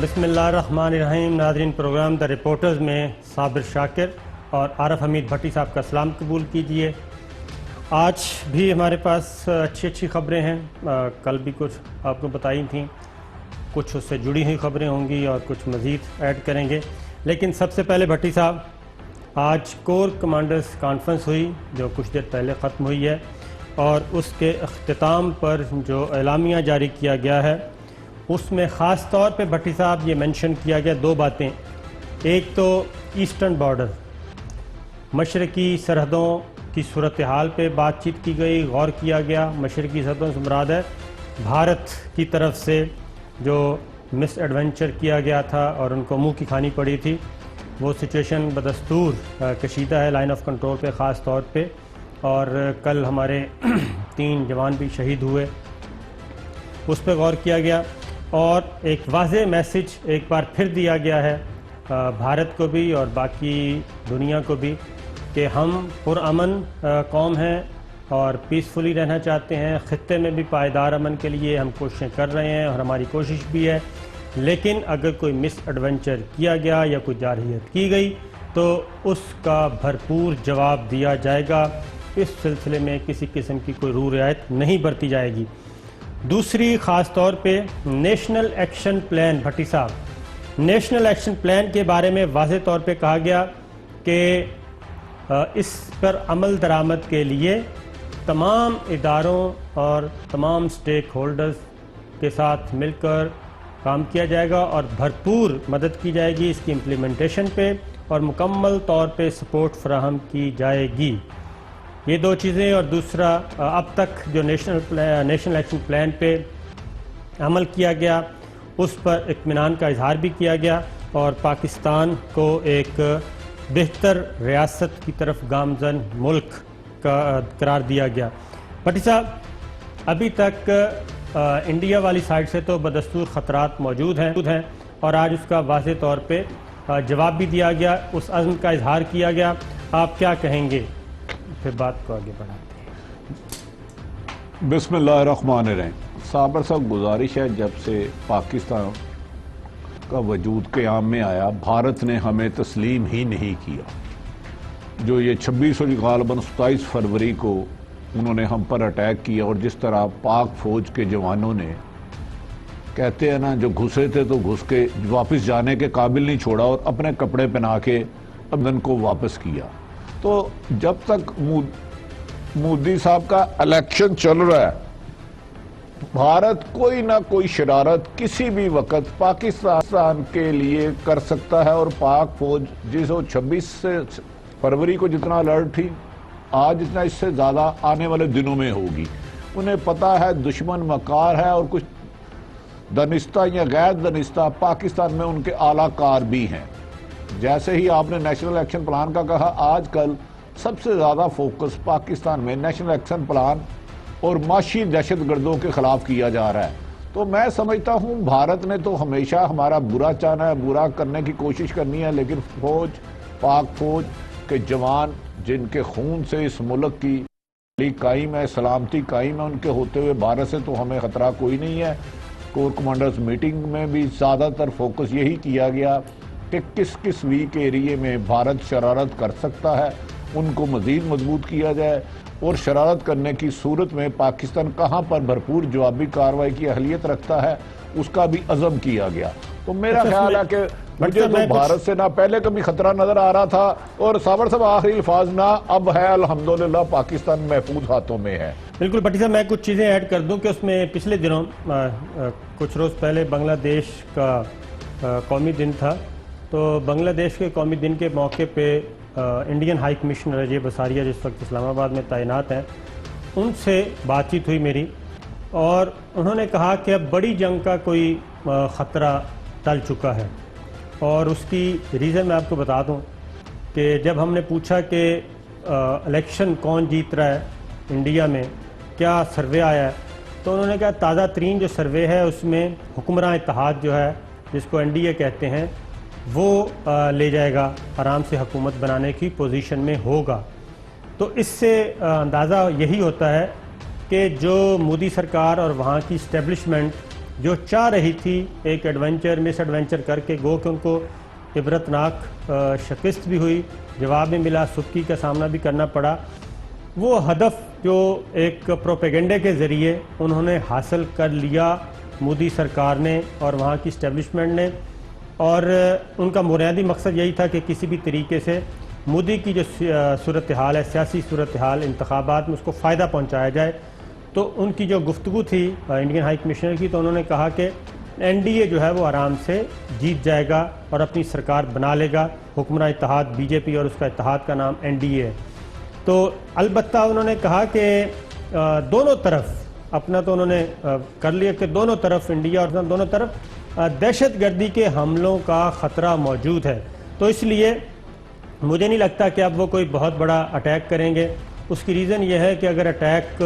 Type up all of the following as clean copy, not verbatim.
بسم اللہ الرحمن الرحیم. ناظرین، پروگرام دا رپورٹرز میں صابر شاکر اور عارف حمید بھٹی صاحب کا سلام قبول کیجئے. آج بھی ہمارے پاس اچھی خبریں ہیں. کل بھی کچھ آپ کو بتائی تھیں، کچھ اس سے جڑی ہوئی خبریں ہوں گی اور کچھ مزید ایڈ کریں گے. لیکن سب سے پہلے بھٹی صاحب، آج کور کمانڈرز کانفرنس ہوئی جو کچھ دیر پہلے ختم ہوئی ہے، اور اس کے اختتام پر جو اعلامیہ جاری کیا گیا ہے اس میں خاص طور پہ بھٹی صاحب یہ مینشن کیا گیا دو باتیں. ایک تو ایسٹرن بارڈر، مشرقی سرحدوں کی صورتحال پہ بات چیت کی گئی، غور کیا گیا. مشرقی سرحدوں سے مراد ہے بھارت کی طرف سے جو مس ایڈونچر کیا گیا تھا اور ان کو منہ کی کھانی پڑی تھی، وہ سچویشن بدستور کشیدہ ہے لائن آف کنٹرول پہ خاص طور پہ. اور کل ہمارے 3 جوان بھی شہید ہوئے، اس پہ غور کیا گیا. اور ایک واضح میسج ایک بار پھر دیا گیا ہے بھارت کو بھی اور باقی دنیا کو بھی کہ ہم پرامن قوم ہیں اور پیسفلی رہنا چاہتے ہیں. خطے میں بھی پائیدار امن کے لیے ہم کوششیں کر رہے ہیں اور ہماری کوشش بھی ہے، لیکن اگر کوئی مس ایڈونچر کیا گیا یا کوئی جارحیت کی گئی تو اس کا بھرپور جواب دیا جائے گا. اس سلسلے میں کسی قسم کی کوئی رو رعایت نہیں برتی جائے گی. دوسری خاص طور پہ نیشنل ایکشن پلان. بھٹی صاحب، نیشنل ایکشن پلان کے بارے میں واضح طور پہ کہا گیا کہ اس پر عمل درآمد کے لیے تمام اداروں اور تمام سٹیک ہولڈرز کے ساتھ مل کر کام کیا جائے گا اور بھرپور مدد کی جائے گی اس کی امپلیمنٹیشن پہ، اور مکمل طور پہ سپورٹ فراہم کی جائے گی. یہ دو چیزیں. اور دوسرا، اب تک جو نیشنل ایکشن پلان پہ عمل کیا گیا اس پر اطمینان کا اظہار بھی کیا گیا اور پاکستان کو ایک بہتر ریاست کی طرف گامزن ملک کا قرار دیا گیا. بھٹی صاحب، ابھی تک انڈیا والی سائڈ سے تو بدستور خطرات موجود ہیں اور آج اس کا واضح طور پہ جواب بھی دیا گیا، اس عزم کا اظہار کیا گیا. آپ کیا کہیں گے؟ پھر بات کو آگے بڑھاتے ہیں. بسم اللہ الرحمن الرحیم. صابر صاحب، گزارش ہے، جب سے پاکستان کا وجود قیام میں آیا بھارت نے ہمیں تسلیم ہی نہیں کیا. جو یہ 26 اور غالباً 27 فروری کو انہوں نے ہم پر اٹیک کیا، اور جس طرح پاک فوج کے جوانوں نے، کہتے ہیں نا، جو گھسے تھے تو گھس کے واپس جانے کے قابل نہیں چھوڑا اور اپنے کپڑے پہنا کے ابدن کو واپس کیا. تو جب تک مودی صاحب کا الیکشن چل رہا ہے، بھارت کوئی نہ کوئی شرارت کسی بھی وقت پاکستان کے لیے کر سکتا ہے. اور پاک فوج جس 26 فروری کو جتنا الرٹ تھی، آج اتنا اس سے زیادہ آنے والے دنوں میں ہوگی. انہیں پتا ہے دشمن مکار ہے، اور کچھ دانستہ یا غیر دانستہ پاکستان میں ان کے اعلیٰ کار بھی ہیں. جیسے ہی آپ نے نیشنل ایکشن پلان کا کہا، آج کل سب سے زیادہ فوکس پاکستان میں نیشنل ایکشن پلان اور معاشی دہشت گردوں کے خلاف کیا جا رہا ہے. تو میں سمجھتا ہوں بھارت نے تو ہمیشہ ہمارا برا چاہنا ہے، برا کرنے کی کوشش کرنی ہے، لیکن پاک فوج کے جوان جن کے خون سے اس ملک کی قائم ہے، سلامتی قائم ہے، ان کے ہوتے ہوئے بھارت سے تو ہمیں خطرہ کوئی نہیں ہے. کور کمانڈرز میٹنگ میں بھی زیادہ تر فوکس یہی کیا گیا کہ کس ویک ایریے میں بھارت شرارت کر سکتا ہے، ان کو مزید مضبوط کیا جائے، اور شرارت کرنے کی صورت میں پاکستان کہاں پر بھرپور جوابی کارروائی کی اہلیت رکھتا ہے اس کا بھی عزم کیا گیا. تو میرا خیال ہے کہ مجھے تو بھارت سے نہ پہلے کبھی خطرہ نظر آ رہا تھا، اور صابر صاحب آخری الفاظ نہ اب ہے، الحمدللہ پاکستان محفوظ ہاتھوں میں ہے. بالکل بھٹی صاحب، میں کچھ چیزیں ایڈ کر دوں کہ اس میں پچھلے دنوں کچھ روز پہلے بنگلہ دیش کا قومی دن تھا. تو بنگلہ دیش کے قومی دن کے موقع پہ انڈین ہائی کمشنر اجے بساریہ جس وقت اسلام آباد میں تعینات ہیں، ان سے بات چیت ہوئی میری، اور انہوں نے کہا کہ اب بڑی جنگ کا کوئی خطرہ ٹل چکا ہے. اور اس کی ریزن میں آپ کو بتا دوں کہ جب ہم نے پوچھا کہ الیکشن کون جیت رہا ہے انڈیا میں، کیا سروے آیا ہے، تو انہوں نے کہا تازہ ترین جو سروے ہے اس میں حکمراں اتحاد جو ہے، جس کو NDA کہتے ہیں، وہ لے جائے گا، آرام سے حکومت بنانے کی پوزیشن میں ہوگا. تو اس سے اندازہ یہی ہوتا ہے کہ جو مودی سرکار اور وہاں کی اسٹیبلشمنٹ جو چاہ رہی تھی ایک ایڈونچر مس ایڈونچر کر کے، گو کہ ان کو عبرتناک شکست بھی ہوئی، جواب میں ملا، سبکی کا سامنا بھی کرنا پڑا، وہ ہدف جو ایک پروپیگنڈے کے ذریعے انہوں نے حاصل کر لیا مودی سرکار نے اور وہاں کی اسٹیبلشمنٹ نے، اور ان کا بنیادی مقصد یہی تھا کہ کسی بھی طریقے سے مودی کی جو صورتحال ہے، سیاسی صورتحال انتخابات میں، اس کو فائدہ پہنچایا جائے۔ تو ان کی جو گفتگو تھی انڈین ہائی کمشنر کی، تو انہوں نے کہا کہ این ڈی اے جو ہے وہ آرام سے جیت جائے گا اور اپنی سرکار بنا لے گا، حکمراں اتحاد بی جے پی اور اس کا اتحاد کا نام این ڈی اے ہے۔ تو البتہ انہوں نے کہا کہ دونوں طرف اپنا تو انہوں نے کر لیا کہ دونوں طرف، انڈیا اور دونوں طرف دہشت گردی کے حملوں کا خطرہ موجود ہے، تو اس لیے مجھے نہیں لگتا کہ اب وہ کوئی بہت بڑا اٹیک کریں گے۔ اس کی ریزن یہ ہے کہ اگر اٹیک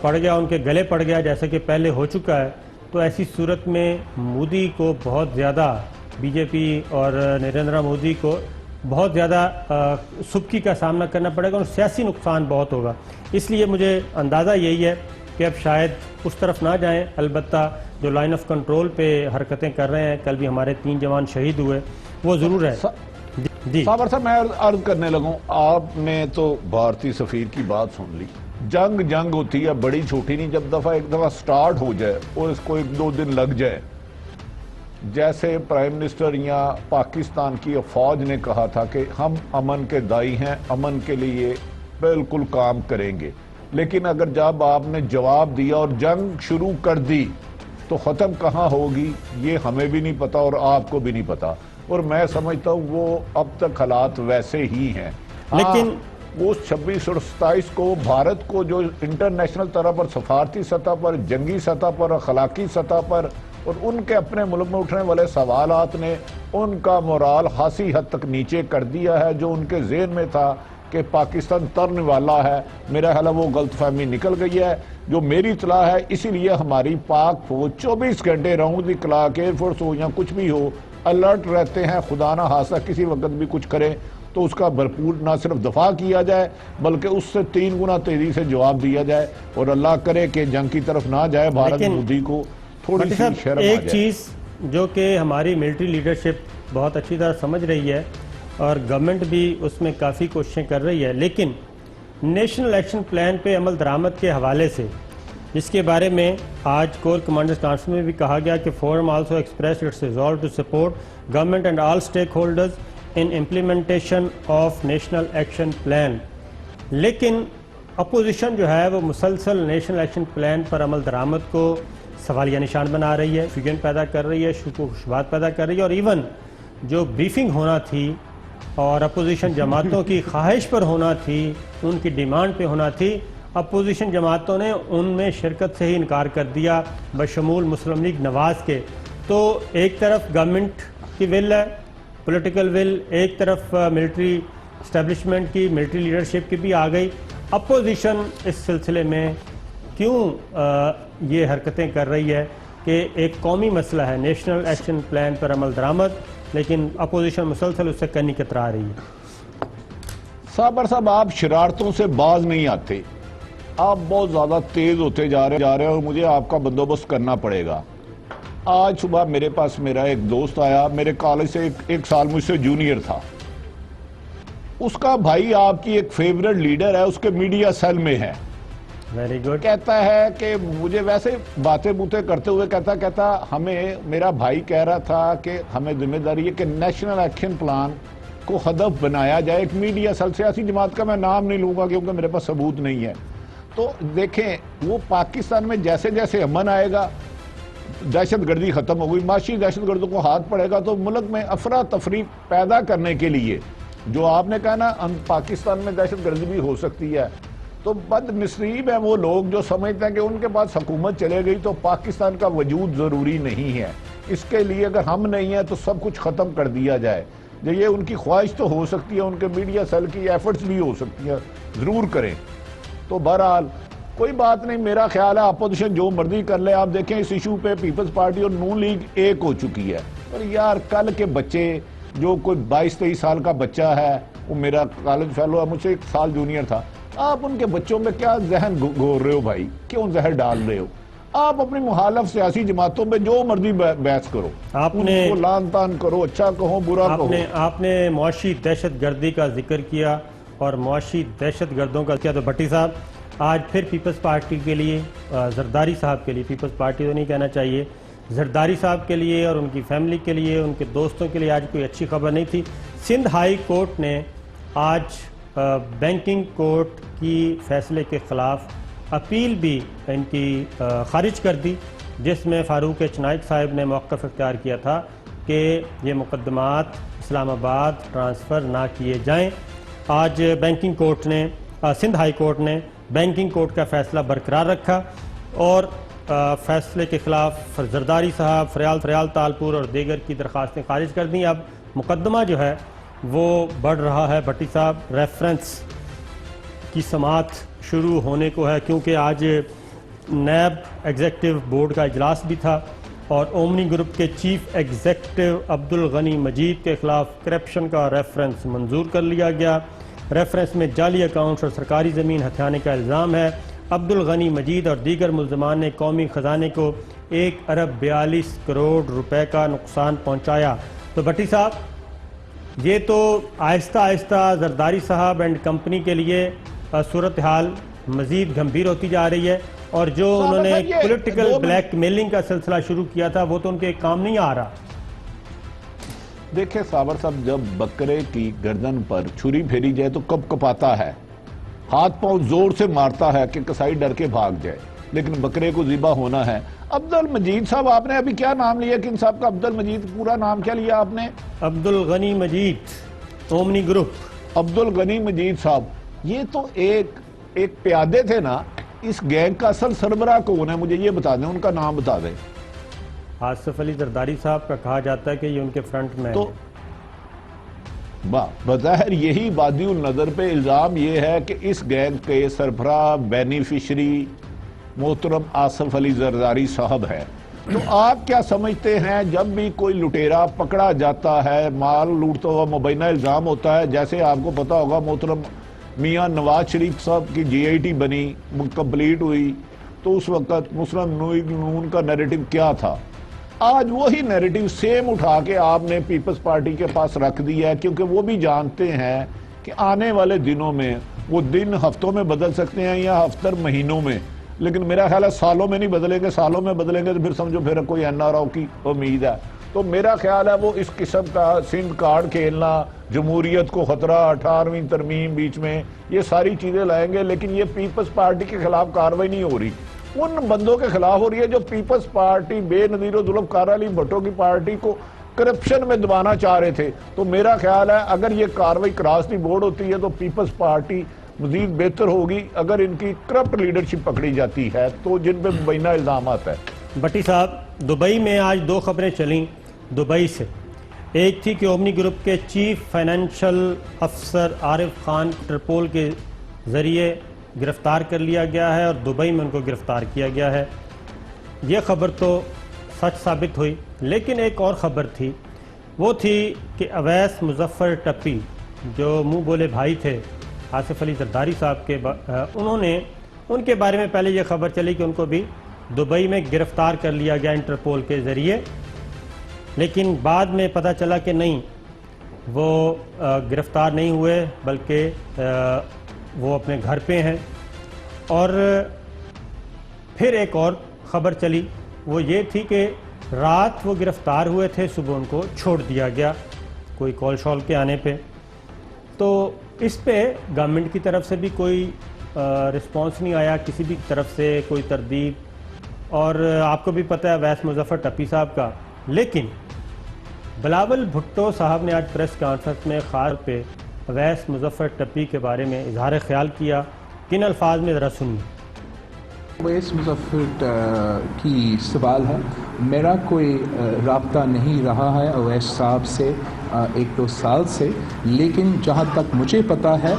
پڑ گیا، ان کے گلے پڑ گیا جیسا کہ پہلے ہو چکا ہے، تو ایسی صورت میں مودی کو بہت زیادہ، بی جے پی اور نریندر مودی کو بہت زیادہ سبکی کا سامنا کرنا پڑے گا اور سیاسی نقصان بہت ہوگا۔ اس لیے مجھے اندازہ یہی ہے کہ اب شاید اس طرف نہ جائیں، البتہ جو لائن آف کنٹرول پہ حرکتیں کر رہے ہیں، کل بھی ہمارے 3 جوان شہید ہوئے، وہ ضرور ہے۔ جی صابر صاحب، میں عرض کرنے لگوں، آپ نے تو بھارتی سفیر کی بات سن لی۔ جنگ ہوتی ہے، بڑی چھوٹی نہیں، جب ایک دفعہ سٹارٹ ہو جائے اور اس کو 1-2 دن لگ جائے، جیسے پرائم منسٹر یا پاکستان کی فوج نے کہا تھا کہ ہم امن کے دائی ہیں، امن کے لیے بالکل کام کریں گے، لیکن اگر جب آپ نے جواب دیا اور جنگ شروع کر دی تو ختم کہاں ہوگی یہ ہمیں بھی نہیں پتا اور آپ کو بھی نہیں پتا، اور میں سمجھتا ہوں وہ اب تک حالات ویسے ہی ہیں۔ لیکن وہ 26 اور 27 کو بھارت کو جو انٹرنیشنل طرح پر، سفارتی سطح پر، جنگی سطح پر، اخلاقی سطح پر اور ان کے اپنے ملک میں اٹھنے والے سوالات نے ان کا مورال خاصی حد تک نیچے کر دیا ہے۔ جو ان کے ذہن میں تھا کہ پاکستان ترنے والا ہے، میرا خیال ہے وہ غلط فہمی نکل گئی ہے۔ جو میری اطلاع ہے، اسی لیے ہماری پاک فوج 24 گھنٹے round the clock, air force ہو یا کچھ بھی ہو، الرٹ رہتے ہیں، خدا نہ خواستہ کسی وقت بھی کچھ کرے تو اس کا بھرپور نہ صرف دفاع کیا جائے بلکہ اس سے 3 گنا تیزی سے جواب دیا جائے، اور اللہ کرے کہ جنگ کی طرف نہ جائے بھارت۔ مودی کو تھوڑی سی شرم آ جائے۔ ایک چیز جو کہ ہماری ملٹری لیڈرشپ بہت اچھی طرح سمجھ رہی ہے اور گورنمنٹ بھی اس میں کافی کوششیں کر رہی ہے، لیکن نیشنل ایکشن پلان پہ عمل درآمد کے حوالے سے، جس کے بارے میں آج کور کمانڈرز کانفرنس میں بھی کہا گیا کہ forum also expresses its resolve to support government and all stakeholders in implementation of national action plan, لیکن اپوزیشن جو ہے وہ مسلسل نیشنل ایکشن پلان پر عمل درآمد کو سوالیہ نشان بنا رہی ہے، فگن پیدا کر رہی ہے، شکوک و شبہات پیدا کر رہی ہے، اور ایون جو بریفنگ ہونا تھی اور اپوزیشن جماعتوں کی خواہش پر ہونا تھی، ان کی ڈیمانڈ پہ ہونا تھی، اپوزیشن جماعتوں نے ان میں شرکت سے ہی انکار کر دیا، بشمول مسلم لیگ نواز کے۔ تو ایک طرف گورنمنٹ کی ول ہے، پولیٹیکل ول، ایک طرف ملٹری اسٹیبلشمنٹ کی، ملٹری لیڈرشپ کی بھی آ گئی، اپوزیشن اس سلسلے میں کیوں یہ حرکتیں کر رہی ہے کہ ایک قومی مسئلہ ہے نیشنل ایکشن پلان پر عمل درآمد، لیکن اپوزیشن مسلسل اس سے کنی کترا رہی ہے۔ صابر صاحب، آپ شرارتوں سے باز نہیں آتے، آپ بہت زیادہ تیز ہوتے جا رہے ہیں اور مجھے آپ کا بندوبست کرنا پڑے گا۔ آج صبح میرے پاس میرا ایک دوست آیا، میرے کالج سے ایک سال مجھ سے جونیئر تھا، اس کا بھائی آپ کی ایک فیورٹ لیڈر ہے، اس کے میڈیا سیل میں ہے۔ Very good. کہتا ہے کہ مجھے ویسے باتیں کرتے ہوئے کہتا ہمیں، میرا بھائی کہہ رہا تھا کہ ہمیں ذمہ داری ہے کہ نیشنل ایکشن پلان کو ہدف بنایا جائے ایک میڈیا سیل، سیاسی جماعت کا میں نام نہیں لوں گا کیونکہ میرے پاس ثبوت نہیں ہے۔ تو دیکھیں، وہ پاکستان میں جیسے جیسے امن آئے گا، دہشت گردی ختم ہو گئی، معاشی دہشت گردوں کو ہاتھ پڑے گا، تو ملک میں افراتفری پیدا کرنے کے لیے، جو آپ نے کہا نا پاکستان میں دہشت گردی بھی ہو سکتی ہے، تو بد نصیب ہیں وہ لوگ جو سمجھتے ہیں کہ ان کے پاس حکومت چلے گئی تو پاکستان کا وجود ضروری نہیں ہے، اس کے لیے اگر ہم نہیں ہیں تو سب کچھ ختم کر دیا جائے۔ یہ ان کی خواہش تو ہو سکتی ہے، ان کے میڈیا سیل کی ایفرٹس بھی ہو سکتی ہیں، ضرور کریں۔ تو بہرحال کوئی بات نہیں، میرا خیال ہے اپوزیشن جو مرضی کر لے۔ آپ دیکھیں اس ایشو پہ پیپلز پارٹی اور نون لیگ ایک ہو چکی ہے، اور یار کل کے بچے، جو کوئی 22-23 سال کا بچہ ہے، وہ میرا کالج فیلو ہے، مجھ سے 1 سال جونیئر تھا، آپ ان کے بچوں میں کیا ذہن گھور رہے ہو بھائی؟ کیوں زہر ڈال رہے ہو؟ آپ اپنی مخالف سیاسی جماعتوں میں جو مرضی بحث کرو، ان کو لان تان کرو، اچھا کہو برا کہو۔ آپ نے معاشی دہشت گردی کا ذکر کیا اور معاشی دہشت گردوں کا کیا، تو بھٹی صاحب آج پھر پیپلز پارٹی کے لیے، زرداری صاحب کے لیے، پیپلز پارٹی تو نہیں کہنا چاہیے، زرداری صاحب کے لیے اور ان کی فیملی کے لیے، ان کے دوستوں کے لیے آج کوئی اچھی خبر نہیں تھی۔ سندھ ہائی کورٹ نے آج بینکنگ کورٹ کی فیصلے کے خلاف اپیل بھی ان کی خارج کر دی، جس میں فاروق چنائک صاحب نے موقف اختیار کیا تھا کہ یہ مقدمات اسلام آباد ٹرانسفر نہ کیے جائیں۔ آج بینکنگ کورٹ نے، سندھ ہائی کورٹ نے بینکنگ کورٹ کا فیصلہ برقرار رکھا اور فیصلے کے خلاف زرداری صاحب، فریال تالپور اور دیگر کی درخواستیں خارج کر دیں۔ اب مقدمہ جو ہے وہ بڑھ رہا ہے بھٹی صاحب، ریفرنس کی سماعت شروع ہونے کو ہے، کیونکہ آج نیب ایگزیکٹو بورڈ کا اجلاس بھی تھا اور اومنی گروپ کے چیف ایگزیکٹو عبدالغنی مجید کے خلاف کرپشن کا ریفرنس منظور کر لیا گیا۔ ریفرنس میں جعلی اکاؤنٹس اور سرکاری زمین ہتھیانے کا الزام ہے۔ عبدالغنی مجید اور دیگر ملزمان نے قومی خزانے کو 1 ارب 42 کروڑ روپے کا نقصان پہنچایا۔ تو بھٹی صاحب یہ تو آہستہ آہستہ زرداری صاحب اینڈ کمپنی کے لیے صورتحال مزید گھمبیر ہوتی جا رہی ہے، اور جو انہوں نے پولیٹیکل بلیک میلنگ کا سلسلہ شروع کیا تھا وہ تو ان کے کام نہیں آ رہا۔ دیکھیں صابر صاحب، جب بکرے کی گردن پر چھری پھیری جائے تو کب کپاتا ہے، ہاتھ پاؤں زور سے مارتا ہے کہ کسائی ڈر کے بھاگ جائے، لیکن بکرے کو ذبح ہونا ہے۔ عبدالمجید صاحب، آپ نے ابھی کیا نام لیا کن صاحب کا؟ عبدالمجید پورا نام کیا لیا آپ نے؟ عبدالغنی مجید، اومنی گروپ۔ عبدالغنی مجید صاحب، یہ تو ایک پیادے تھے نا، اس گینگ کا اصل سربراہ کون ہے؟ مجھے یہ بتا دیں، ان کا نام بتا دیں۔ آصف علی زرداری صاحب کا کہا جاتا ہے کہ یہ ان کے فرنٹ مین تو بظاہر یہی وادی النظر پہ الزام یہ ہے کہ اس گینگ کے سربراہ بینیفیشری محترم آصف علی زرداری صاحب ہے۔ تو آپ کیا سمجھتے ہیں جب بھی کوئی لٹیرا پکڑا جاتا ہے، مال لوٹتا ہوا مبینہ الزام ہوتا ہے، جیسے آپ کو پتا ہوگا محترم میاں نواز شریف صاحب کی جی آئی ٹی بنی، کمپلیٹ ہوئی، تو اس وقت مسلم نون کا نیریٹو کیا تھا؟ آج وہی نیریٹو سیم اٹھا کے آپ نے پیپلز پارٹی کے پاس رکھ دیا ہے، کیونکہ وہ بھی جانتے ہیں کہ آنے والے دنوں میں وہ دن ہفتوں میں بدل سکتے ہیں یا ہفتر مہینوں میں، لیکن میرا خیال ہے سالوں میں نہیں بدلیں گے۔ سالوں میں بدلیں گے تو پھر سمجھو پھر کوئی این آر او کی امید ہے۔ تو میرا خیال ہے وہ اس قسم کا سندھ کارڈ کھیلنا، جمہوریت کو خطرہ، 18ویں ترمیم بیچ میں، یہ ساری چیزیں لائیں گے، لیکن یہ پیپلز پارٹی کے خلاف کارروائی نہیں ہو رہی، ان بندوں کے خلاف ہو رہی ہے جو پیپلز پارٹی، بے نظیر و ذوالفقار علی بھٹو کی پارٹی کو کرپشن میں دبانا چاہ رہے تھے۔ تو میرا خیال ہے اگر یہ کارروائی کراس دی بورڈ ہوتی ہے تو پیپلز پارٹی مزید بہتر ہوگی، اگر ان کی کرپٹ لیڈرشپ پکڑی جاتی ہے تو جن پہ مبینہ الزامات ہے۔ بھٹی صاحب، دبئی میں آج 2 خبریں چلیں دبئی سے۔ ایک تھی کہ اومنی گروپ کے چیف فائنینشل افسر عارف خان انٹرپول کے ذریعے گرفتار کر لیا گیا ہے اور دبئی میں ان کو گرفتار کیا گیا ہے۔ یہ خبر تو سچ ثابت ہوئی، لیکن ایک اور خبر تھی، وہ تھی کہ اویس مظفر ٹپی جو منہ بولے بھائی تھے آصف علی زرداری صاحب کے، ان کے بارے میں پہلے یہ خبر چلی کہ ان کو بھی دبئی میں گرفتار کر لیا گیا انٹرپول کے ذریعے، لیکن بعد میں پتہ چلا کہ نہیں، وہ گرفتار نہیں ہوئے بلکہ وہ اپنے گھر پہ ہیں۔ اور پھر ایک اور خبر چلی، وہ یہ تھی کہ رات وہ گرفتار ہوئے تھے، صبح ان کو چھوڑ دیا گیا کوئی کال شال کے آنے پہ۔ تو اس پہ گورنمنٹ کی طرف سے بھی کوئی رسپانس نہیں آیا، کسی بھی طرف سے کوئی تردید، اور آپ کو بھی پتہ ہے اویس مظفر ٹپی صاحب کا۔ لیکن بلاول بھٹو صاحب نے آج پریس کانفرنس میں خاص پہ اویس مظفر ٹپی کے بارے میں اظہار خیال کیا، کن الفاظ میں ذرا سنیے۔ اویس مظفر کی سوال ہے، میرا کوئی رابطہ نہیں رہا ہے اویس صاحب سے 1-2 سال سے، لیکن جہاں تک مجھے پتا ہے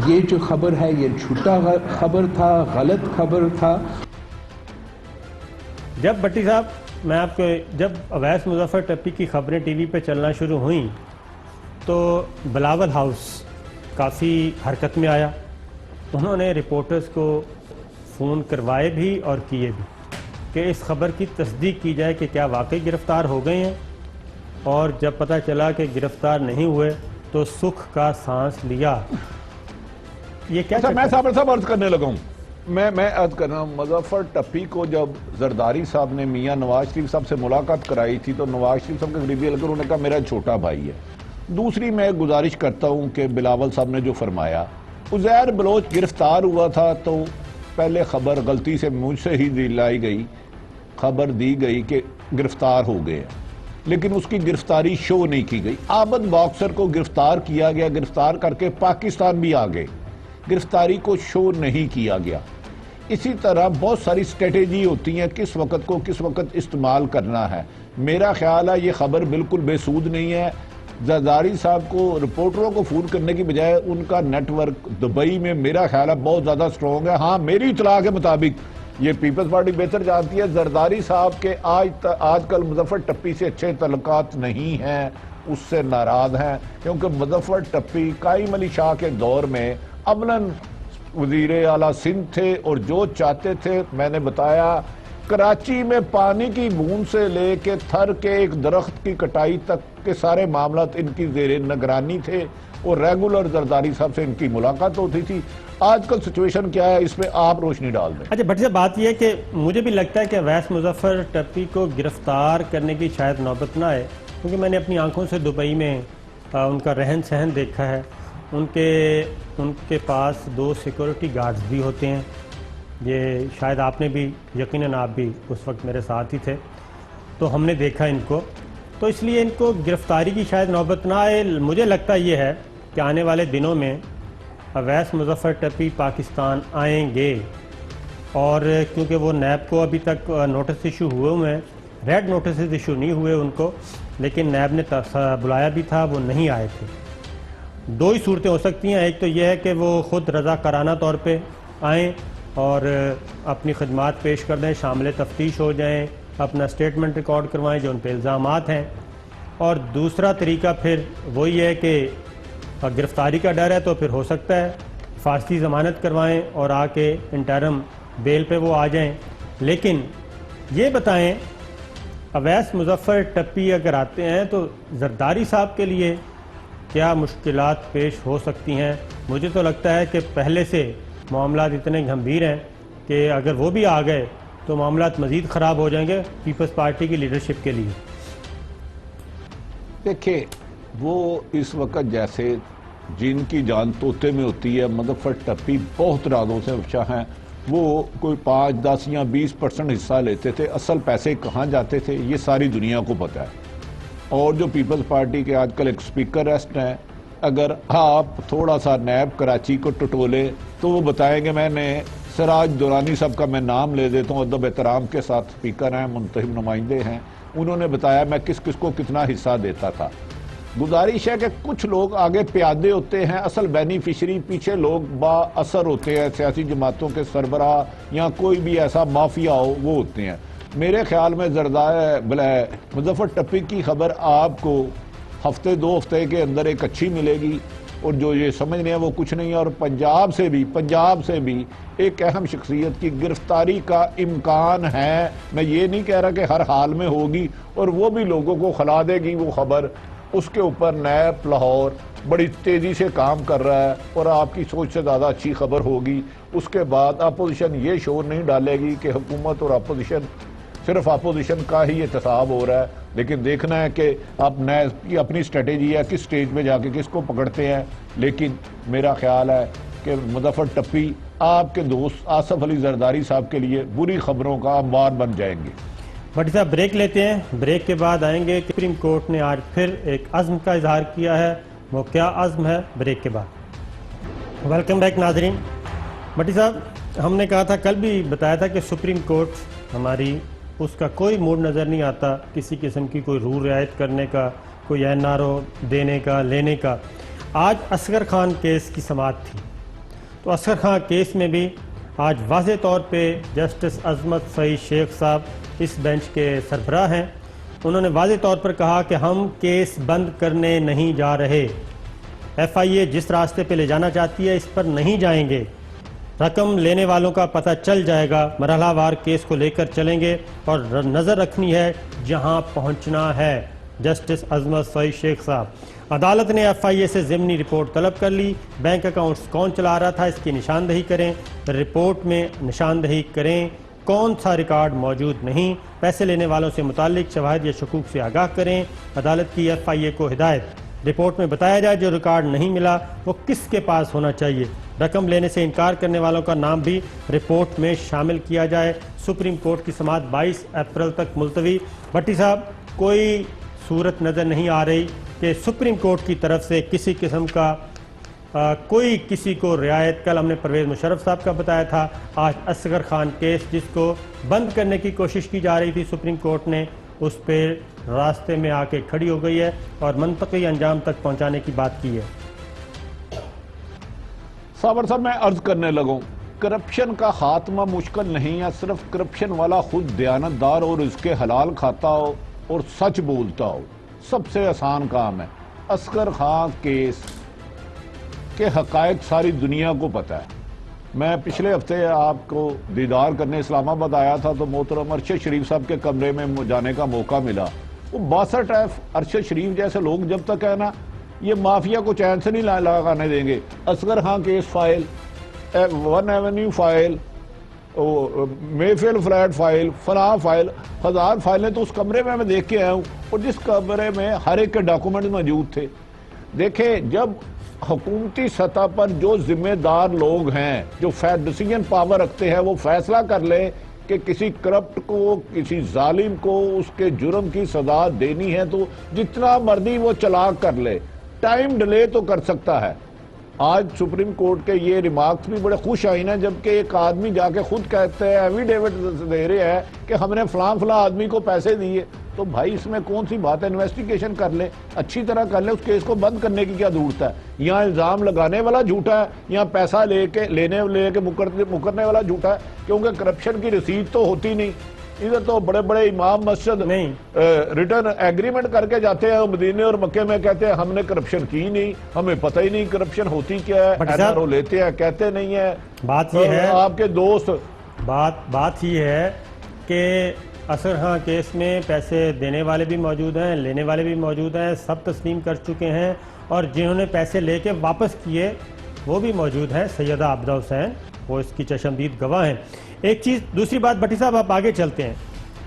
یہ جو خبر ہے یہ جھوٹا خبر تھا، غلط خبر تھا۔ جب بھٹی صاحب، میں آپ کو، جب اویس مظفر ٹپی کی خبریں ٹی وی پہ چلنا شروع ہوئیں تو بلاول ہاؤس کافی حرکت میں آیا، انہوں نے رپورٹرز کو فون کروائے بھی اور کیے بھی، کہ اس خبر کی تصدیق کی جائے کہ کیا واقعی گرفتار ہو گئے ہیں، اور جب پتہ چلا کہ گرفتار نہیں ہوئے تو سکھ کا سانس لیا. یہ کیا اچھا، میں صابر صاحب عرض کرنے لگا ہوں. میں عرض کر رہا ہوں، مظفر ٹپی کو جب زرداری صاحب نے میاں نواز شریف صاحب سے ملاقات کرائی تھی تو نواز شریف صاحب کے قریبی لگ کر انہوں نے کہا میرا چھوٹا بھائی ہے. دوسری میں گزارش کرتا ہوں کہ بلاول صاحب نے جو فرمایا، عزیر بلوچ گرفتار ہوا تھا تو پہلے خبر غلطی سے مجھ سے ہی دلائی گئی، خبر دی گئی کہ گرفتار ہو گئے، لیکن اس کی گرفتاری شو نہیں کی گئی. عابد باکسر کو گرفتار کیا گیا، گرفتار کر کے پاکستان بھی آ گئے، گرفتاری کو شو نہیں کیا گیا. اسی طرح بہت ساری اسٹریٹجی ہوتی ہیں کس وقت کو کس وقت استعمال کرنا ہے. میرا خیال ہے یہ خبر بالکل بے سود نہیں ہے. زرداری صاحب کو رپورٹروں کو فون کرنے کی بجائے ان کا نیٹ ورک دبئی میں میرا خیال ہے بہت زیادہ سٹرونگ ہے. ہاں، میری اطلاع کے مطابق یہ پیپلز پارٹی بہتر جانتی ہے، زرداری صاحب کے آج کل مظفر ٹپی سے اچھے تعلقات نہیں ہیں، اس سے ناراض ہیں، کیونکہ مظفر ٹپی قائم علی شاہ کے دور میں امناً وزیر اعلیٰ سندھ تھے اور جو چاہتے تھے، میں نے بتایا، کراچی میں پانی کی بوند سے لے کے تھر کے ایک درخت کی کٹائی تک کے سارے معاملات ان کی زیر نگرانی تھے اور ریگولر زرداری صاحب سے ان کی ملاقات ہوتی تھی. آج کل سچویشن کیا ہے، اس پہ آپ روشنی ڈال دیں. اچھا بھٹی صاحب، بات یہ ہے کہ مجھے بھی لگتا ہے کہ اویس مظفر ٹپی کو گرفتار کرنے کی شاید نوبت نہ آئے، کیونکہ میں نے اپنی آنکھوں سے دبئی میں ان کا رہن سہن دیکھا ہے. ان کے پاس 2 سیکورٹی گارڈز بھی ہوتے ہیں. یہ شاید آپ نے بھی، یقیناً آپ بھی اس وقت میرے ساتھ ہی تھے، تو ہم نے دیکھا ان کو، تو اس لیے ان کو گرفتاری کی شاید نوبت نہ آئے. مجھے لگتا یہ ہے کہ آنے والے دنوں میں اویس مظفر ٹپی پاکستان آئیں گے، اور کیونکہ وہ نیب کو ابھی تک نوٹس ایشو ہوئے ہیں، ریڈ نوٹسز ایشو نہیں ہوئے ان کو، لیکن نیب نے بلایا بھی تھا، وہ نہیں آئے تھے. 2 ہی صورتیں ہو سکتی ہیں. ایک تو یہ ہے کہ وہ خود رضاکارانہ طور پہ آئیں اور اپنی خدمات پیش کر دیں، شامل تفتیش ہو جائیں، اپنا سٹیٹمنٹ ریکارڈ کروائیں جو ان پہ الزامات ہیں. اور دوسرا طریقہ پھر وہی ہے کہ گرفتاری کا ڈر ہے تو پھر ہو سکتا ہے حفاظتی ضمانت کروائیں اور آ کے انٹرم بیل پہ وہ آ جائیں. لیکن یہ بتائیں، اویس مظفر ٹپی اگر آتے ہیں تو زرداری صاحب کے لیے کیا مشکلات پیش ہو سکتی ہیں؟ مجھے تو لگتا ہے کہ پہلے سے معاملات اتنے گھمبیر ہیں کہ اگر وہ بھی آ گئے تو معاملات مزید خراب ہو جائیں گے پیپلز پارٹی کی لیڈرشپ کے لیے. دیکھیں، وہ اس وقت جیسے جن کی جان طوطے میں ہوتی ہے، مظفر ٹپی بہت رازوں سے افشاں ہیں. وہ کوئی 5, 10 یا 20% حصہ لیتے تھے، اصل پیسے کہاں جاتے تھے یہ ساری دنیا کو پتہ ہے. اور جو پیپلز پارٹی کے آج کل ایک سپیکر ریسٹ ہیں، اگر آپ تھوڑا سا نیب کراچی کو ٹٹولے تو وہ بتائیں گے. میں نے سراج دورانی صاحب کا میں نام لے دیتا ہوں، ادب احترام کے ساتھ سپیکر ہیں، منتخب نمائندے ہیں، انہوں نے بتایا میں کس کس کو کتنا حصہ دیتا تھا. گزارش ہے کہ کچھ لوگ آگے پیادے ہوتے ہیں، اصل بینیفیشری پیچھے لوگ با اثر ہوتے ہیں، سیاسی جماعتوں کے سربراہ یا کوئی بھی ایسا مافیا ہو وہ ہوتے ہیں. میرے خیال میں مظفر ٹپی کی خبر آپ کو ہفتے 2 ہفتے کے اندر ایک اچھی ملے گی، اور جو یہ سمجھ رہے ہیں وہ کچھ نہیں ہے. اور پنجاب سے بھی ایک اہم شخصیت کی گرفتاری کا امکان ہے. میں یہ نہیں کہہ رہا کہ ہر حال میں ہوگی، اور وہ بھی لوگوں کو کھلا دے گی وہ خبر. اس کے اوپر نیب لاہور بڑی تیزی سے کام کر رہا ہے، اور آپ کی سوچ سے زیادہ اچھی خبر ہوگی. اس کے بعد اپوزیشن یہ شور نہیں ڈالے گی کہ حکومت اور اپوزیشن صرف اپوزیشن کا ہی احتساب ہو رہا ہے. لیکن دیکھنا ہے کہ اب نیب اپنی اسٹریٹجی ہے کس سٹیج پہ جا کے کس کو پکڑتے ہیں. لیکن میرا خیال ہے کہ مظفر ٹپی آپ کے دوست آصف علی زرداری صاحب کے لیے بری خبروں کا انبار بن جائیں گے. بھٹی صاحب بریک لیتے ہیں، بریک کے بعد آئیں گے. سپریم کورٹ نے آج پھر ایک عزم کا اظہار کیا ہے، وہ کیا عزم ہے؟ بریک کے بعد. ویلکم بیک ناظرین. بھٹی صاحب، ہم نے کہا تھا، کل بھی بتایا تھا کہ سپریم کورٹ ہماری اس کا کوئی موڈ نظر نہیں آتا کسی قسم کی کوئی رول رعایت کرنے کا، کوئی NRO دینے کا لینے کا. آج اصغر خان کیس کی سماعت تھی، تو اصغر خان کیس میں بھی آج واضح طور پہ جسٹس عظمت سعید شیخ صاحب اس بینچ کے سربراہ ہیں. انہوں نے واضح طور پر کہا کہ ہم کیس بند کرنے نہیں جا رہے، FIA جس راستے پہ لے جانا چاہتی ہے اس پر نہیں جائیں گے. رقم لینے والوں کا پتہ چل جائے گا. مرحلہ وار کیس کو لے کر چلیں گے اور نظر رکھنی ہے جہاں پہنچنا ہے. جسٹس عظمت سعید شیخ صاحب. عدالت نے ایف آئی اے سے ضمنی رپورٹ طلب کر لی. بینک اکاؤنٹس کون چلا رہا تھا اس کی نشاندہی کریں. رپورٹ میں نشاندہی کریں کون سا ریکارڈ موجود نہیں. پیسے لینے والوں سے متعلق شواہد یا شکوک سے آگاہ کریں. عدالت کی ایف آئی اے کو ہدایت رپورٹ میں بتایا جائے جو ریکارڈ نہیں ملا وہ کس کے پاس ہونا چاہیے. رقم لینے سے انکار کرنے والوں کا نام بھی رپورٹ میں شامل کیا جائے. سپریم کورٹ کی سماعت 22 اپریل تک ملتوی. بھٹی صاحب کوئی صورت نظر نہیں آ رہی کہ سپریم کورٹ کی طرف سے کسی قسم کا کوئی کسی کو رعایت. کل ہم نے پرویز مشرف صاحب کا بتایا تھا. آج اصغر خان کیس جس کو بند کرنے کی کوشش کی جا رہی تھی سپریم کورٹ نے اس پہ راستے میں آ کے کھڑی ہو گئی ہے اور منطقی انجام تک پہنچانے کی بات کی ہے. صابر صاحب میں عرض کرنے لگوں کرپشن کا خاتمہ مشکل نہیں ہے. صرف کرپشن والا خود دیانتدار اور اس کے حلال کھاتا ہو اور سچ بولتا ہو. سب سے آسان کام ہے. اصغر خان کیس کے حقائق ساری دنیا کو پتہ ہے. میں پچھلے ہفتے آپ کو دیدار کرنے اسلام آباد آیا تھا تو محترم ارشد شریف صاحب کے کمرے میں جانے کا موقع ملا. وہ 62 ارشد شریف جیسے لوگ جب تک ہے نا یہ مافیا کو چین سے نہیں لگانے دیں گے. Asghar Khan case file, 1 avenue file, میفیل فلیٹ فائل, فلاں فائل, 1000 فائلیں تو اس کمرے میں دیکھ کے آیا ہوں اور جس کمرے میں ہر ایک کے ڈاکومنٹ موجود تھے. دیکھیں جب حکومتی سطح پر جو ذمہ دار لوگ ہیں جو ڈیسیژن پاور رکھتے ہیں وہ فیصلہ کر لے کہ کسی کرپٹ کو کسی ظالم کو اس کے جرم کی سزا دینی ہے تو جتنا مرضی وہ چلاک کر لے. ٹائم ڈیلے تو کر سکتا ہے. آج سپریم کورٹ کے یہ ریمارکس بھی بڑے خوش آئین ہیں جبکہ ایک آدمی جا کے خود کہتے ہیں ایویڈیوٹ دے رہے ہیں کہ ہم نے فلاں آدمی کو پیسے دیے. تو بھائی اس میں کون سی بات ہے؟ انویسٹیگیشن کر لے, اچھی طرح کر لے. اس کیس کو بند کرنے کی کیا ضرورت ہے؟ یہاں الزام لگانے والا جھوٹا ہے, یہاں پیسہ لے کے مکرنے والا جھوٹا ہے. کیونکہ کرپشن کی رسید تو ہوتی نہیں. ادھر تو بڑے بڑے امام مسجد ریٹرن ایگریمنٹ کر کے جاتے ہیں مدینے اور مکے میں, کہتے ہیں ہم نے کرپشن کی نہیں, ہمیں پتہ ہی نہیں کرپشن ہوتی کیا ہے. NRO لیتے ہیں کہتے نہیں ہیں. بات یہ ہے آپ کے دوست بات یہ ہے کہ اصغر خان کیس میں پیسے دینے والے بھی موجود ہیں, لینے والے بھی موجود ہیں, سب تسلیم کر چکے ہیں اور جنہوں نے پیسے لے کے واپس کیے وہ بھی موجود ہیں. سیدہ عابدہ حسین وہ اس کی چشمدید گواہ ہیں. ایک چیز دوسری بات بھٹی صاحب آپ آگے چلتے ہیں.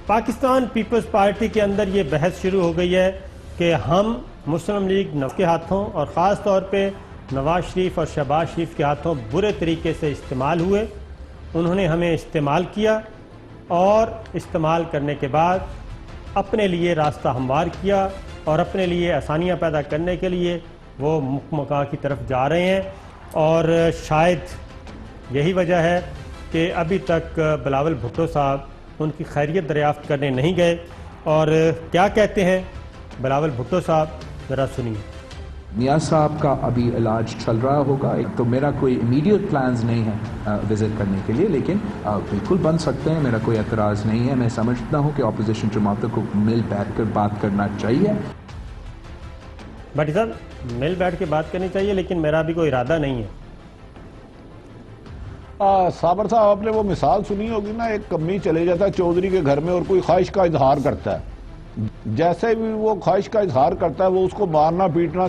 پاکستان پیپلز پارٹی کے اندر یہ بحث شروع ہو گئی ہے کہ ہم مسلم لیگ نواز کے ہاتھوں اور خاص طور پہ نواز شریف اور شہباز شریف کے ہاتھوں برے طریقے سے استعمال ہوئے. انہوں نے ہمیں استعمال کیا اور استعمال کرنے کے بعد اپنے لیے راستہ ہموار کیا اور اپنے لیے آسانیاں پیدا کرنے کے لیے وہ مکہ کی طرف جا رہے ہیں. اور شاید یہی وجہ ہے کہ ابھی تک بلاول بھٹو صاحب ان کی خیریت دریافت کرنے نہیں گئے. اور کیا کہتے ہیں بلاول بھٹو صاحب, ذرا سنیے. میاں صاحب کا ابھی علاج چل رہا ہوگا. ایک تو میرا کوئی امیڈیٹ پلانز نہیں ہے وزٹ کرنے کے لیے, لیکن بالکل بن سکتے ہیں, میرا کوئی اعتراض نہیں ہے. میں سمجھتا ہوں کہ اپوزیشن جماعتوں کو مل بیٹھ کر بات کرنا چاہیے. بھٹی صاحب مل بیٹھ کے بات کرنی چاہیے لیکن میرا بھی کوئی ارادہ نہیں ہے. صابر صاحب آپ نے وہ مثال سنی ہوگی نا, ایک کمی چلے جاتا ہے چودھری کے گھر میں اور کوئی خواہش کا اظہار کرتا ہے. جیسے بھی وہ خواہش کا اظہار کرتا ہے وہ اس کو مارنا پیٹنا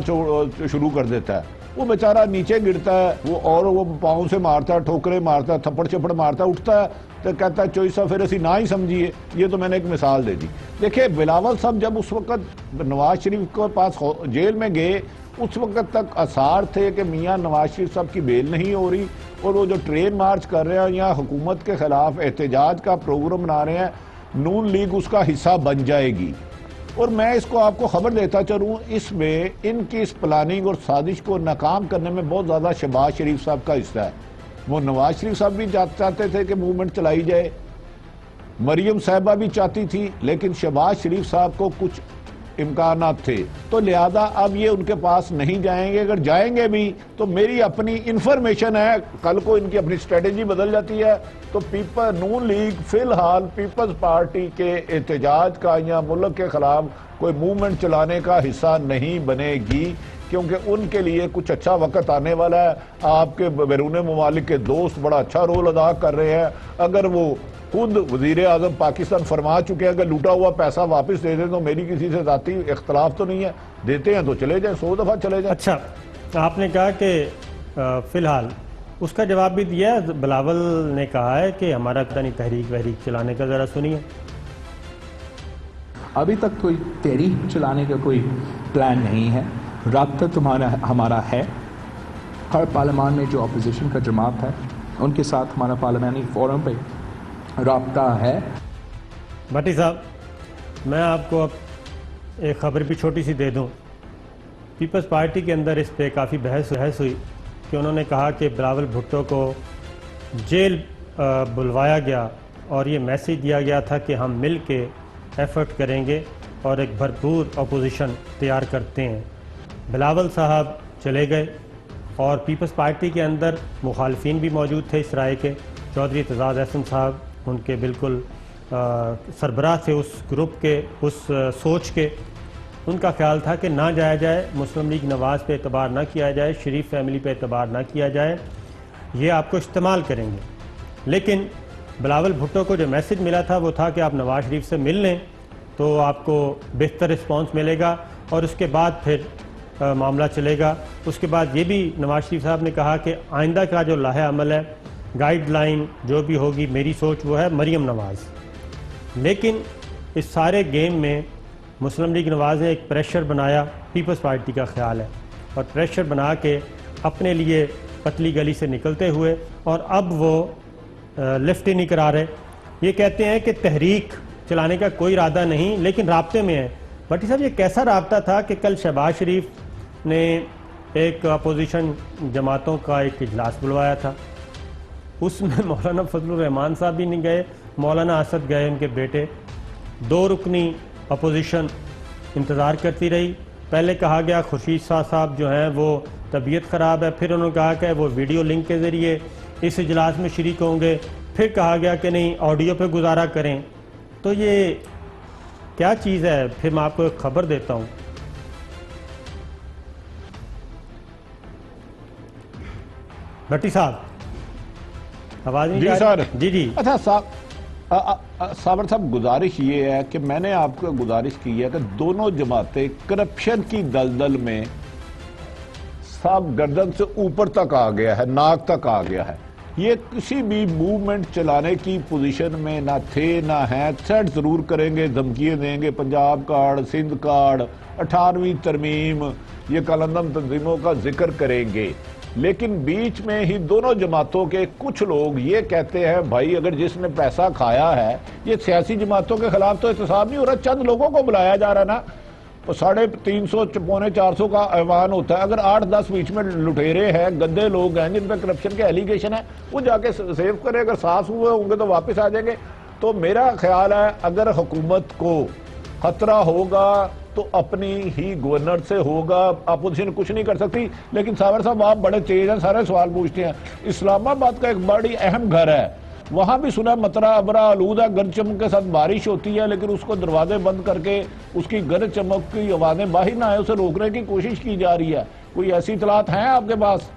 شروع کر دیتا ہے. وہ بیچارہ نیچے گرتا ہے وہ پاؤں سے مارتا ہے, ٹھوکرے مارتا ہے, تھپڑ چپڑ مارتا ہے, اٹھتا ہے تو کہتا ہے چوئی صاحب پھر اسی نہ ہی سمجھیے. یہ تو میں نے ایک مثال دے دی. دیکھیں بلاول صاحب جب اس وقت نواز شریف کے پاس جیل میں گئے اس وقت تک آثار تھے کہ میاں نواز شریف صاحب کی بیل نہیں ہو رہی اور وہ جو ٹرین مارچ کر رہے ہیں یا حکومت کے خلاف احتجاج کا پروگرام بنا رہے ہیں, نون لیگ اس کا حصہ بن جائے گی. اور میں اس کو آپ کو خبر دیتا چلوں, اس میں ان کی اس پلاننگ اور سازش کو ناکام کرنے میں بہت زیادہ شہباز شریف صاحب کا حصہ ہے. وہ نواز شریف صاحب بھی چاہتے تھے کہ موومنٹ چلائی جائے, مریم صاحبہ بھی چاہتی تھی, لیکن شہباز شریف صاحب کو کچھ امکانات تھے تو لہذا اب یہ ان کے پاس نہیں جائیں گے. اگر جائیں گے بھی تو میری اپنی انفارمیشن ہے کل کو ان کی اپنی اسٹریٹجی بدل جاتی ہے تو نون لیگ فی الحال پیپلز پارٹی کے احتجاج کا یا ملک کے خلاف کوئی موومنٹ چلانے کا حصہ نہیں بنے گی, کیونکہ ان کے لیے کچھ اچھا وقت آنے والا ہے. آپ کے بیرون ممالک کے دوست بڑا اچھا رول ادا کر رہے ہیں. اگر وہ خود وزیر اعظم پاکستان فرما چکے ہیں کہ لوٹا ہوا پیسہ واپس دے دیں تو میری کسی سے ذاتی اختلاف تو نہیں ہے, دیتے ہیں تو چلے جائیں, 100 دفعہ چلے جائیں. اچھا, آپ نے کہا کہ فی الحال اس کا جواب بھی دیا ہے. بلاول نے کہا ہے کہ ہمارا پتہ نہیں تحریک وحریک چلانے کا, ذرا سنیے. ابھی تک کوئی تحریک چلانے کا کوئی پلان نہیں ہے. رابطہ ہمارا ہے. ہر پارلیمان میں جو اپوزیشن کا جماعت ہے ان کے ساتھ ہمارا پارلیمانی فورم پہ رابطہ ہے. بھٹی صاحب, میں آپ کو اب ایک خبر بھی چھوٹی سی دے دوں. پیپلز پارٹی کے اندر اس پہ کافی بحث ہوئی کہ انہوں نے کہا کہ بلاول بھٹو کو جیل بلوایا گیا اور یہ میسیج دیا گیا تھا کہ ہم مل کے ایفرٹ کریں گے اور ایک بھرپور اپوزیشن تیار کرتے ہیں. بلاول صاحب چلے گئے اور پیپلز پارٹی کے اندر مخالفین بھی موجود تھے اس رائے کے. چودھری اعتزاز احسن صاحب ان کے بالکل سربراہ تھے اس گروپ کے, اس سوچ کے. ان کا خیال تھا کہ نہ جایا جائے, مسلم لیگ نواز پہ اعتبار نہ کیا جائے, شریف فیملی پہ اعتبار نہ کیا جائے, یہ آپ کو استعمال کریں گے. لیکن بلاول بھٹو کو جو میسج ملا تھا وہ تھا کہ آپ نواز شریف سے مل لیں تو آپ کو بہتر رسپانس ملے گا اور اس کے بعد پھر معاملہ چلے گا. اس کے بعد یہ بھی نواز شریف صاحب نے کہا کہ آئندہ کا جو لاہے عمل ہے, گائیڈ لائن جو بھی ہوگی, میری سوچ وہ ہے مریم نواز. لیکن اس سارے گیم میں مسلم لیگ نواز نے ایک پریشر بنایا, پیپلز پارٹی کا خیال ہے, اور پریشر بنا کے اپنے لیے پتلی گلی سے نکلتے ہوئے, اور اب وہ لفٹ ہی نہیں کرا رہے. یہ کہتے ہیں کہ تحریک چلانے کا کوئی ارادہ نہیں لیکن رابطے میں ہے. بھٹی صاحب, یہ کیسا رابطہ تھا کہ کل شہباز شریف نے ایک اپوزیشن جماعتوں کا ایک اجلاس بلوایا تھا, اس میں مولانا فضل الرحمان صاحب بھی نہیں گئے, مولانا اسد گئے, ان کے بیٹے. 2 رکنی اپوزیشن انتظار کرتی رہی. پہلے کہا گیا خورشید شاہ صاحب جو ہیں وہ طبیعت خراب ہے, پھر انہوں نے کہا کہ وہ ویڈیو لنک کے ذریعے اس اجلاس میں شریک ہوں گے, پھر کہا گیا کہ نہیں آڈیو پہ گزارا کریں. تو یہ کیا چیز ہے؟ پھر میں آپ کو ایک خبر دیتا ہوں. بھٹی صاحب آواز نہیں جی سر. جی. اچھا صابر صاحب, گزارش یہ ہے کہ میں نے آپ کو گزارش کی ہے کہ دونوں جماعتیں کرپشن کی دلدل میں سب گردن سے اوپر تک آ گیا ہے, ناک تک آ گیا ہے. یہ کسی بھی موومنٹ چلانے کی پوزیشن میں نہ تھے نہ ہیں. تھریٹ ضرور کریں گے, دھمکیاں دیں گے, پنجاب کارڈ, سندھ کارڈ, 18ویں ترمیم, یہ کالندم تنظیموں کا ذکر کریں گے. لیکن بیچ میں ہی دونوں جماعتوں کے کچھ لوگ یہ کہتے ہیں بھائی اگر جس نے پیسہ کھایا ہے, یہ سیاسی جماعتوں کے خلاف تو احتساب نہیں ہو رہا, چند لوگوں کو بلایا جا رہا نا. 350 پونے 400 کا ایوان ہوتا ہے. اگر 8-10 بیچ میں لٹیرے ہیں, گندے لوگ ہیں جن پہ کرپشن کے ایلیگیشن ہے, وہ جا کے سیو کرے. اگر صاف ہوئے ہوں گے تو واپس آ جائیں گے. تو میرا خیال ہے اگر حکومت کو خطرہ ہوگا تو اپنی ہی گورنر سے ہوگا, اپوزیشن کچھ نہیں کر سکتی. لیکن صابر صاحب آپ بڑے تیز ہیں, سارے سوال پوچھتے ہیں. اسلام آباد کا ایک بڑی اہم گھر ہے, وہاں بھی سنا مطرہ ابرا آلود ہے, گرج چمک کے ساتھ بارش ہوتی ہے, لیکن اس کو دروازے بند کر کے اس کی گرج چمک کی آوازیں باہر نہ آئے اسے روکنے کی کوشش کی جا رہی ہے. کوئی ایسی اطلاعات ہیں آپ کے پاس؟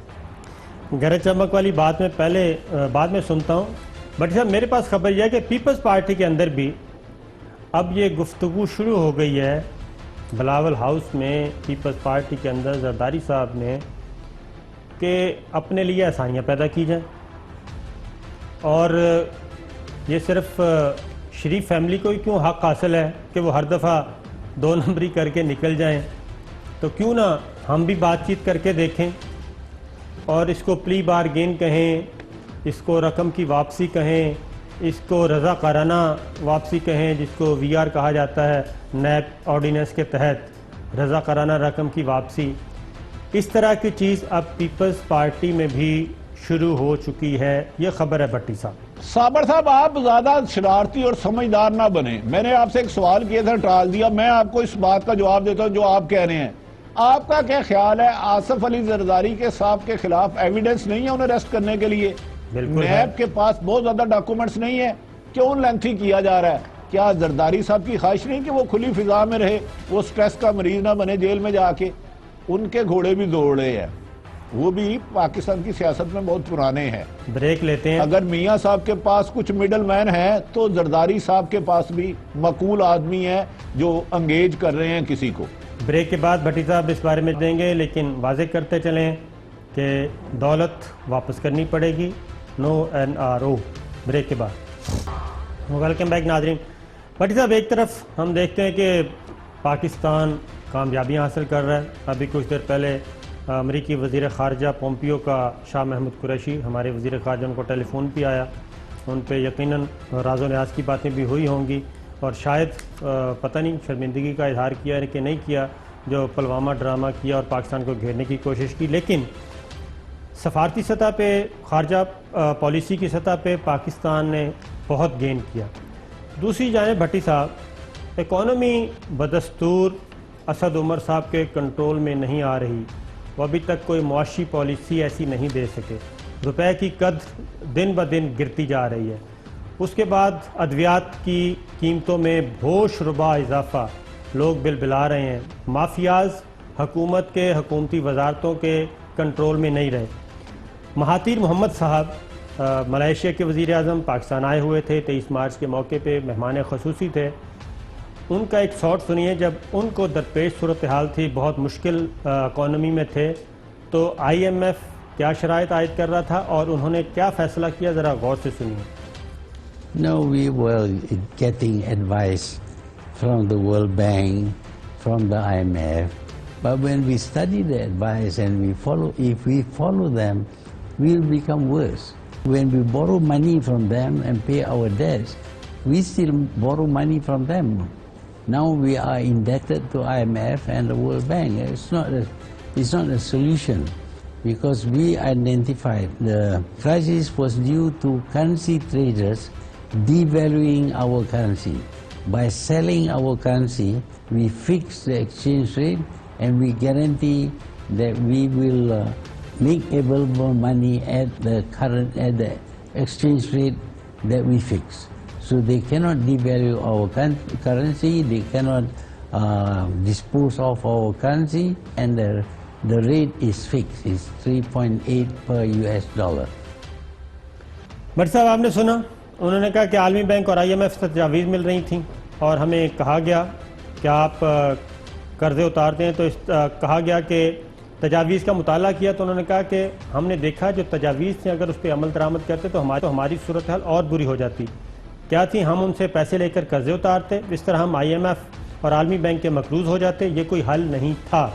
گرج چمک والی بات میں پہلے بعد میں سنتا ہوں. بٹ صاحب میرے پاس خبر یہ ہے کہ پیپلز پارٹی کے اندر بھی اب یہ گفتگو شروع ہو گئی ہے. بلاول ہاؤس میں پیپلز پارٹی کے اندر زرداری صاحب نے کہ اپنے لیے آسانیاں پیدا کی جائیں, اور یہ صرف شریف فیملی کو ہی کیوں حق حاصل ہے کہ وہ ہر دفعہ 2 نمبری کر کے نکل جائیں, تو کیوں نہ ہم بھی بات چیت کر کے دیکھیں اور اس کو پلی بارگین کہیں, اس کو رقم کی واپسی کہیں, اس کو رضاکارانہ واپسی کہیں, جس کو وی آر کہا جاتا ہے, نیب آرڈیننس کے تحت رضاکارانہ رقم کی واپسی. اس طرح کی چیز اب پیپلز پارٹی میں بھی شروع ہو چکی ہے. یہ خبر ہے بھٹی صاحب. صابر صاحب آپ زیادہ شرارتی اور سمجھدار نہ بنیں. میں نے آپ سے ایک سوال کیا تھا, ٹال دیا. میں آپ کو اس بات کا جواب دیتا ہوں جو آپ کہہ رہے ہیں. آپ کا کیا خیال ہے, آصف علی زرداری کے صاحب کے خلاف ایویڈنس نہیں ہے انہیں ریسٹ کرنے کے لیے؟ نیب کے پاس بہت زیادہ ڈاکومنٹس نہیں ہے, کیوں لینتھی کیا جا رہا ہے؟ کیا زرداری صاحب کی خواہش نہیں کہ وہ کھلی فضا میں رہے, وہ سٹریس کا مریض نہ بنے جیل میں جا کے؟ ان کے گھوڑے بھی دوڑ رہے ہیں، وہ بھی پاکستان کی سیاست میں بہت پرانے ہیں. بریک لیتے ہیں. اگر میاں صاحب کے پاس کچھ مڈل مین ہیں تو زرداری صاحب کے پاس بھی معقول آدمی ہے جو انگیج کر رہے ہیں کسی کو. بریک کے بعد بھٹی صاحب اس بارے میں دیں گے، لیکن واضح کرتے چلیں کہ دولت واپس کرنی پڑے گی. نو NRO. بریک کے بعد ویلکم بیک ناظرین. بھٹی صاحب، ایک طرف ہم دیکھتے ہیں کہ پاکستان کامیابیاں حاصل کر رہا ہے. ابھی کچھ دیر پہلے امریکی وزیر خارجہ پومپیو کا شاہ محمود قریشی، ہمارے وزیر خارجہ، ان کو ٹیلی فون پہ آیا. ان پہ یقیناً راز و نیاز کی باتیں بھی ہوئی ہوں گی، اور شاید پتہ نہیں شرمندگی کا اظہار کیا ہے کہ نہیں کیا جو پلوامہ ڈرامہ کیا اور پاکستان کو گھیرنے کی کوشش کی. لیکن سفارتی سطح پہ، خارجہ پالیسی کی سطح پہ پاکستان نے بہت گین کیا. دوسری جانب بھٹی صاحب، اکانومی بدستور اسد عمر صاحب کے کنٹرول میں نہیں آ رہی. وہ ابھی تک کوئی معاشی پالیسی ایسی نہیں دے سکے. روپے کی قدر دن بدن گرتی جا رہی ہے. اس کے بعد ادویات کی قیمتوں میں بھوش ربا اضافہ، لوگ بل بلا رہے ہیں. مافیاز حکومت کے، حکومتی وزارتوں کے کنٹرول میں نہیں رہے. مہاتیر محمد صاحب ملائیشیا کے وزیر اعظم پاکستان آئے ہوئے تھے، 23 مارچ کے موقع پہ مہمان خصوصی تھے. ان کا ایک شارٹ سنیے. جب ان کو درپیش صورتحال تھی، بہت مشکل اکانومی میں تھے، تو IMF کیا شرائط عائد کر رہا تھا اور انہوں نے کیا فیصلہ کیا، ذرا غور سے سنیے. No, we were getting advice from the World Bank, from the IMF. But when we study the advice and if we follow them, we'll become worse. When we borrow money from them and pay our debts, we still borrow money from them. Now we are indebted to IMF and the World Bank. It's not a solution, because we identified the crisis was due to currency traders devaluing our currency. By selling our currency, we fix the exchange rate and we guarantee that we will make available money at the exchange rate that we fix. So they cannot devalue our currency, they cannot dispose of our currency, and the rate is fixed. It's 3.8 per US dollar. But صاحب، آپ نے سنا انہوں نے کہا کہ عالمی bank اور IMF سے تجاویز مل رہی تھیں اور ہمیں کہا گیا کہ آپ قرضے اتارتے ہیں. تو کہا گیا کہ تجاویز کا مطالعہ کیا تو انہوں نے کہا کہ ہم نے دیکھا جو تجاویز تھیں اگر اس پہ عمل درآمد کرتے تو ہماری صورتحال اور بری ہو جاتی. کیا تھی؟ ہم ان سے پیسے لے کر قرضے اتارتے، اس طرح ہم IMF اور عالمی بینک کے مقروض ہو جاتے. یہ کوئی حل نہیں تھا.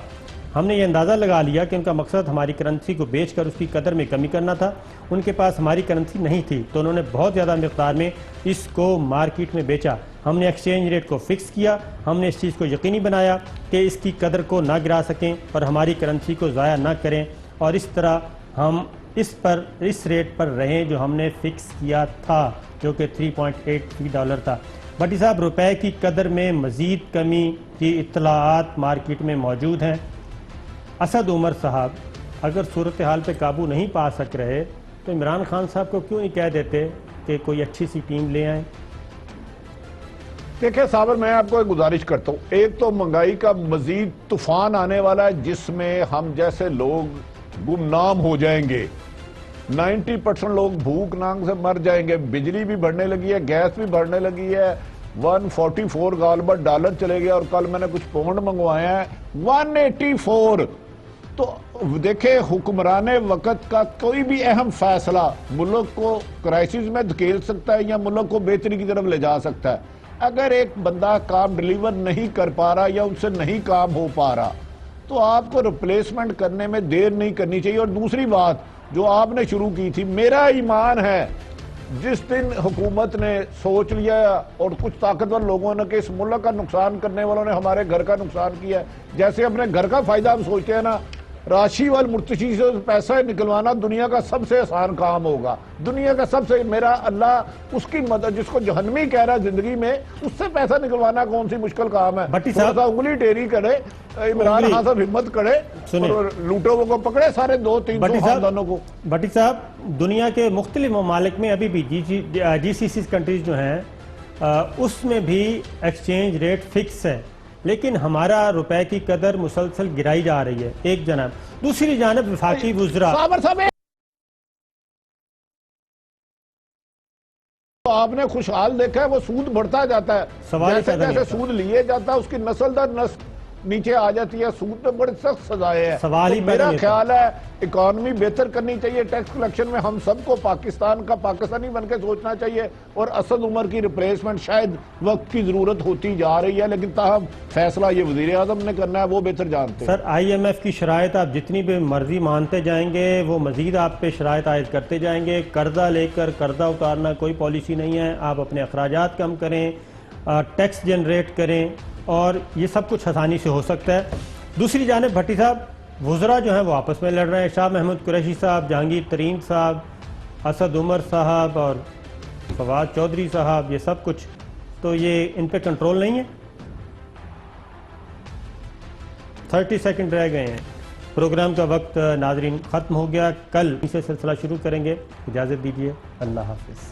ہم نے یہ اندازہ لگا لیا کہ ان کا مقصد ہماری کرنسی کو بیچ کر اس کی قدر میں کمی کرنا تھا. ان کے پاس ہماری کرنسی نہیں تھی تو انہوں نے بہت زیادہ مقدار میں اس کو مارکیٹ میں بیچا. ہم نے ایکسچینج ریٹ کو فکس کیا. ہم نے اس چیز کو یقینی بنایا کہ اس کی قدر کو نہ گرا سکیں اور ہماری کرنسی کو ضائع نہ کریں، اور اس طرح ہم اس ریٹ پر رہیں جو ہم نے فکس کیا تھا، جو کہ 3.8 ڈالر تھا. بھٹی صاحب، روپے کی قدر میں مزید کمی کی اطلاعات مارکیٹ میں موجود ہیں. اسد عمر صاحب اگر صورتحال پہ قابو نہیں پا سک رہے تو عمران خان صاحب کو کیوں نہیں کہہ دیتے کہ کوئی اچھی سی ٹیم لے آئیں؟ دیکھیں صابر، میں آپ کو ایک گزارش کرتا ہوں. ایک تو مہنگائی کا مزید طوفان آنے والا ہے جس میں ہم جیسے لوگ گمنام ہو جائیں گے. 90% لوگ بھوک نانگ سے مر جائیں گے. بجلی بھی بڑھنے لگی ہے، گیس بھی بڑھنے لگی ہے. 144 غالباً ڈالر چلے گیا، اور کل میں نے کچھ پاؤنڈ منگوایا ہے 184. تو دیکھیں، حکمران وقت کا کوئی بھی اہم فیصلہ ملک کو کرائسس میں دھکیل سکتا ہے یا ملک کو بہتری کی طرف لے جا سکتا ہے. اگر ایک بندہ کام ڈیلیور نہیں کر پا رہا یا ان سے نہیں کام ہو پا رہا تو آپ کو ریپلیسمنٹ کرنے میں دیر نہیں کرنی چاہیے. اور دوسری بات جو آپ نے شروع کی تھی، میرا ایمان ہے جس دن حکومت نے سوچ لیا اور کچھ طاقتور لوگوں نے کہ اس ملک کا نقصان کرنے والوں نے ہمارے گھر کا نقصان کیا ہے، جیسے اپنے گھر کا فائدہ ہم سوچتے ہیں نا، راشی والمرتشی سے پیسہ نکلوانا دنیا کا سب سے آسان کام ہوگا. دنیا کا سب سے، میرا اللہ اس کی مدد، جس کو جہنمی کہہ رہا زندگی میں، اس سے پیسہ نکلوانا کون سی مشکل کام ہے. تھوڑا سا انگلی ٹیری کرے، عمران خان صاحب ہمت کرے اور لوٹوں کو پکڑے سارے 200-300 خاندانوں کو. بھٹی صاحب، دنیا کے مختلف ممالک میں ابھی بھی GCC کنٹریز جو ہیں اس میں بھی ایکسچینج ریٹ فکس ہے. لیکن ہمارا روپے کی قدر مسلسل گرائی جا رہی ہے ایک جانب، دوسری جانب وفاقی وزراء صابر صاحب آپ نے خوشحال دیکھا ہے وہ سود بڑھتا جاتا ہے، سوال جیسے پیدا نہیں جیسے ہوتا۔ سود لیے جاتا ہے اس کی نسل در نسل نیچے آ جاتی ہے، سود میں بڑے سخت سزائیں ہیں۔ سوال ہی تو پیدا میرا نہیں ہوتا۔ خیال ہے اکانومی بہتر کرنی چاہیے، ٹیکس کلیکشن میں ہم سب کو پاکستان کا پاکستانی بن کے سوچنا چاہیے، اور اسد عمر کی ریپلیسمنٹ شاید وقت کی ضرورت ہوتی جا رہی ہے، لیکن تاہم فیصلہ یہ وزیر اعظم نے کرنا ہے، وہ بہتر جانتے ہیں۔ سر آئی ایم ایف کی شرائط آپ جتنی بھی مرضی مانتے جائیں گے وہ مزید آپ پہ شرائط عائد کرتے جائیں گے، قرضہ لے کر قرضہ اتارنا کوئی پالیسی نہیں ہے، آپ اپنے اخراجات کم کریں، ٹیکس جنریٹ کریں، اور یہ سب کچھ آسانی سے ہو سکتا ہے۔ دوسری جانب بھٹی صاحب وزراء جو ہیں وہ آپس میں لڑ رہے ہیں، شاہ محمود قریشی صاحب، جہانگیر ترین صاحب، اسد عمر صاحب اور فواد چودھری صاحب، یہ سب کچھ، تو یہ ان پہ کنٹرول نہیں ہے۔ 30 سیکنڈ رہ گئے ہیں، پروگرام کا وقت ناظرین ختم ہو گیا، کل سے سلسلہ شروع کریں گے، اجازت دیجیے، اللہ حافظ۔